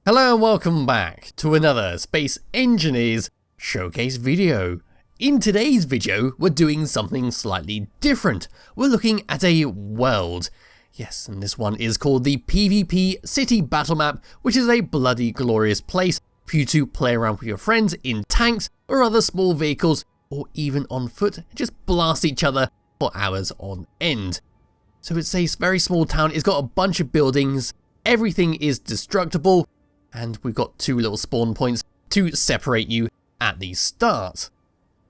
Hello and welcome back to another Space Engineers showcase video. In today's video, we're doing something slightly different. We're looking at a world. Yes, and this one is called the PVP City BattleMap, which is a bloody glorious place for you to play around with your friends in tanks or other small vehicles, or even on foot, and just blast each other for hours on end. So it's a very small town, it's got a bunch of buildings, everything is destructible, and we've got two little spawn points to separate you at the start.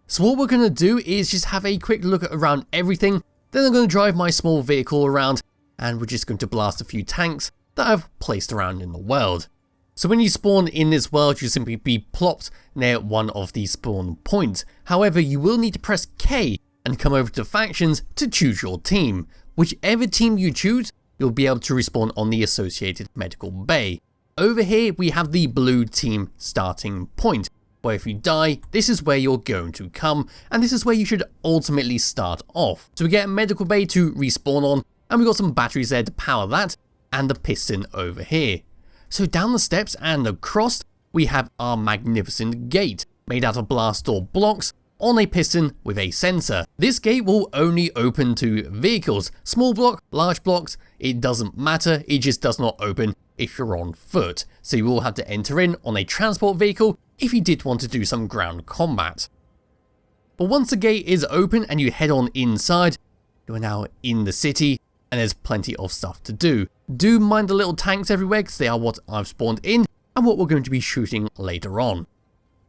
So what we're going to do is just have a quick look around everything, then I'm going to drive my small vehicle around, and we're just going to blast a few tanks that I've placed around in the world. So when you spawn in this world, you simply be plopped near one of these spawn points. However, you will need to press K and come over to factions to choose your team. Whichever team you choose, you'll be able to respawn on the associated medical bay. Over here, we have the blue team starting point, where if you die, this is where you're going to come, and this is where you should ultimately start off. So we get a medical bay to respawn on, and we've got some batteries there to power that, and the piston over here. So down the steps and across, we have our magnificent gate, made out of blast door blocks, on a piston with a sensor. This gate will only open to vehicles. Small block, large blocks, it doesn't matter, it just does not open if you're on foot. So you will have to enter in on a transport vehicle if you did want to do some ground combat. But once the gate is open and you head on inside, you are now in the city and there's plenty of stuff to do. Do mind the little tanks everywhere because they are what I've spawned in and what we're going to be shooting later on.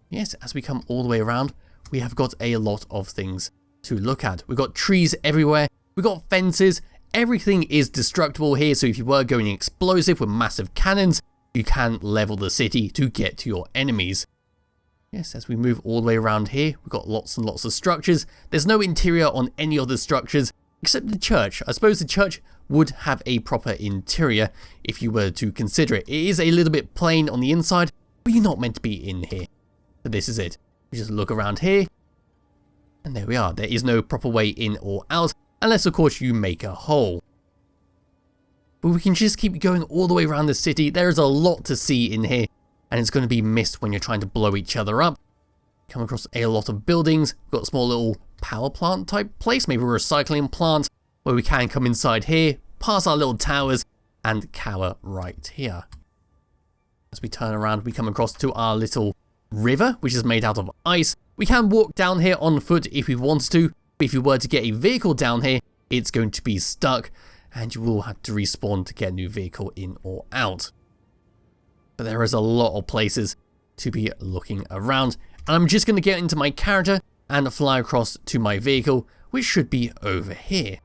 Yes, as we come all the way around, we have got a lot of things to look at. We've got trees everywhere, we've got fences, everything is destructible here, so if you were going explosive with massive cannons, you can level the city to get to your enemies. Yes, as we move all the way around here, we've got lots and lots of structures. There's no interior on any of the structures, except the church. I suppose the church would have a proper interior if you were to consider it. It is a little bit plain on the inside, but you're not meant to be in here. So this is it. We just look around here, and there we are. There is no proper way in or out, unless of course you make a hole. But we can just keep going all the way around the city. There is a lot to see in here, and it's going to be missed when you're trying to blow each other up. Come across a lot of buildings. We've got a small little power plant type place, maybe a recycling plant, where we can come inside here, pass our little towers, and cower right here. As we turn around, we come across to our little river, which is made out of ice. We can walk down here on foot if we want to, but if you were to get a vehicle down here, it's going to be stuck, and you will have to respawn to get a new vehicle in or out. But there is a lot of places to be looking around, and I'm just going to get into my character and fly across to my vehicle, which should be over here.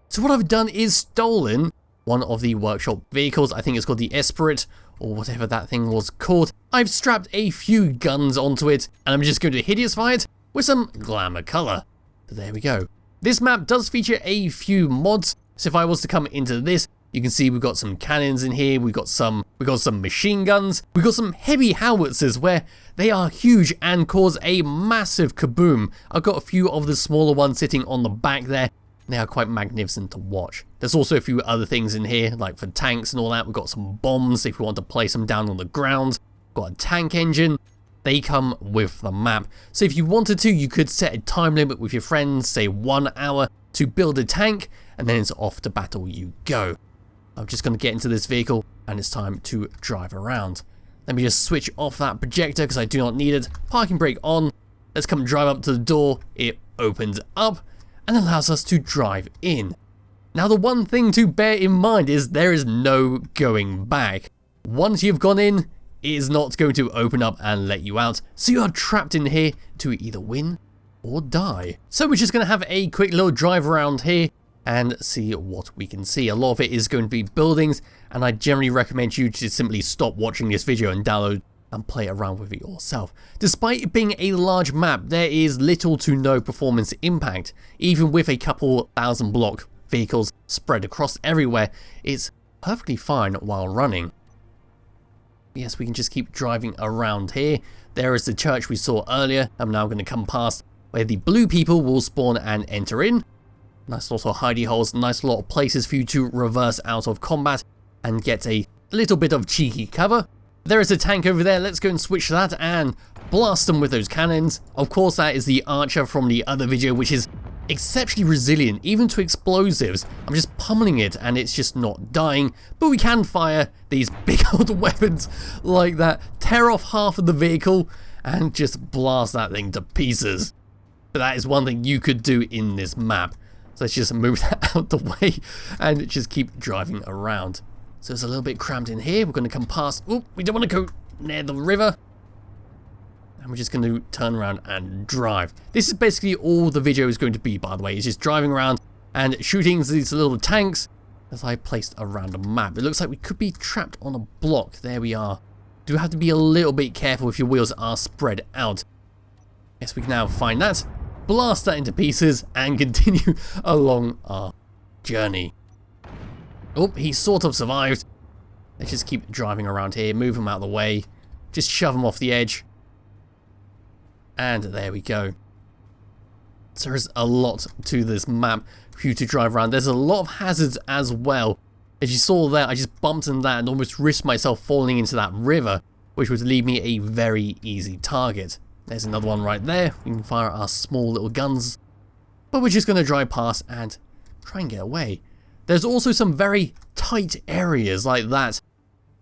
So what I've done is stolen one of the workshop vehicles. I think it's called the Asteroids, or whatever that thing was called. I've strapped a few guns onto it, and I'm just going to hideous fire it with some glamour colour. So there we go. This map does feature a few mods, so if I was to come into this, you can see we've got some cannons in here, we've got some machine guns, we've got some heavy howitzers where they are huge and cause a massive kaboom. I've got a few of the smaller ones sitting on the back there. They are quite magnificent to watch. There's also a few other things in here, like for tanks and all that. We've got some bombs if we want to place them down on the ground. We've got a tank engine. They come with the map. So if you wanted to, you could set a time limit with your friends, say 1 hour, to build a tank, and then it's off to battle you go. I'm just going to get into this vehicle, and it's time to drive around. Let me just switch off that projector because I do not need it. Parking brake on. Let's come drive up to the door. It opens up and allows us to drive in. Now the one thing to bear in mind is there is no going back. Once you've gone in, it is not going to open up and let you out, so you are trapped in here to either win or die. So we're just going to have a quick little drive around here and see what we can see. A lot of it is going to be buildings, and I generally recommend you to simply stop watching this video and download and play around with it yourself. Despite it being a large map, there is little to no performance impact. Even with a couple thousand block vehicles spread across everywhere, it's perfectly fine while running. Yes, we can just keep driving around here. There is the church we saw earlier. I'm now going to come past where the blue people will spawn and enter in. Nice lot of hidey holes, nice lot of places for you to reverse out of combat and get a little bit of cheeky cover. There is a tank over there. Let's go and switch to that and blast them with those cannons. Of course, that is the archer from the other video, which is exceptionally resilient, even to explosives. I'm just pummeling it and it's just not dying, but we can fire these big old weapons like that, tear off half of the vehicle and just blast that thing to pieces. But that is one thing you could do in this map. So let's just move that out the way and just keep driving around. So it's a little bit cramped in here. We're going to come past. Oh, we don't want to go near the river. And we're just going to turn around and drive. This is basically all the video is going to be, by the way. It's just driving around and shooting these little tanks as I placed around a map. It looks like we could be trapped on a block. There we are. Do have to be a little bit careful if your wheels are spread out. Yes, we can now find that, blast that into pieces, and continue along our journey. Oh, he sort of survived. Let's just keep driving around here, move him out of the way, just shove him off the edge. And there we go. So there's a lot to this map for you to drive around. There's a lot of hazards as well. As you saw there, I just bumped into that and almost risked myself falling into that river, which would leave me a very easy target. There's another one right there. We can fire our small little guns. But we're just going to drive past and try and get away. There's also some very tight areas like that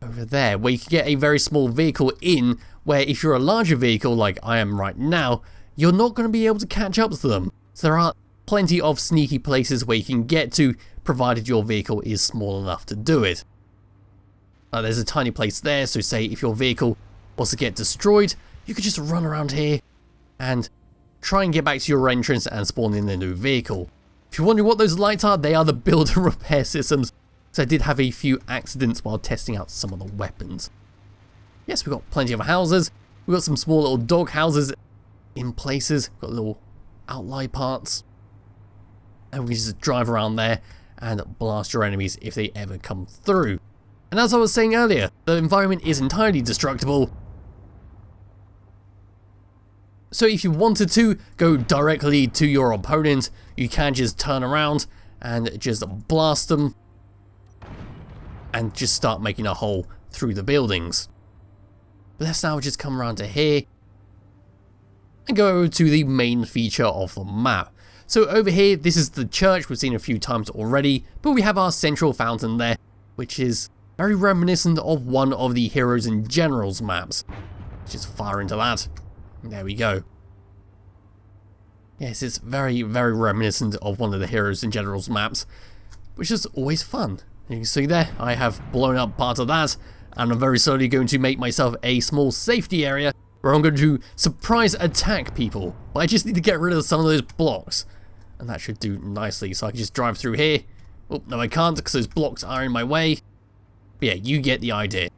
over there, where you can get a very small vehicle in, where if you're a larger vehicle like I am right now, you're not going to be able to catch up to them. So there are plenty of sneaky places where you can get to, provided your vehicle is small enough to do it. There's a tiny place there, so say if your vehicle was to get destroyed, you could just run around here and try and get back to your entrance and spawn in a new vehicle. If you're wondering what those lights are, they are the build and repair systems. So I did have a few accidents while testing out some of the weapons. Yes, we've got plenty of houses. We've got some small little dog houses in places. We've got little outline parts. And we just drive around there and blast your enemies if they ever come through. And as I was saying earlier, the environment is entirely destructible. So if you wanted to go directly to your opponent, you can just turn around and just blast them and just start making a hole through the buildings. But let's now just come around to here and go over to the main feature of the map. So over here, this is the church we've seen a few times already, but we have our central fountain there, which is very reminiscent of one of the Heroes and Generals maps. Just fire into that. There we go. Yes, it's very, very reminiscent of one of the Heroes and Generals maps, which is always fun. You can see there, I have blown up part of that, and I'm very slowly going to make myself a small safety area where I'm going to surprise attack people. But I just need to get rid of some of those blocks, and that should do nicely. So I can just drive through here. Oh, no I can't because those blocks are in my way. But yeah, you get the idea.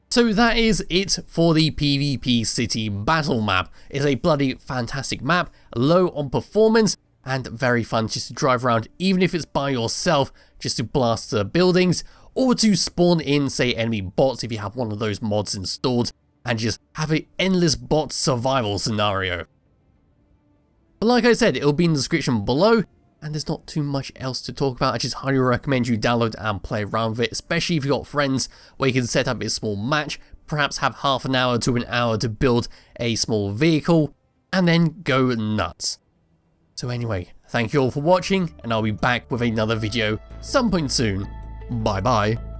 So that is it for the PVP City battle map. It's a bloody fantastic map, low on performance, and very fun just to drive around, even if it's by yourself, just to blast the buildings, or to spawn in, say, enemy bots if you have one of those mods installed, and just have an endless bot survival scenario. But like I said, it'll be in the description below, and there's not too much else to talk about. I just highly recommend you download and play around with it, especially if you've got friends where you can set up a small match, perhaps have half an hour to an hour to build a small vehicle, and then go nuts. So anyway, thank you all for watching, and I'll be back with another video some point soon. Bye bye.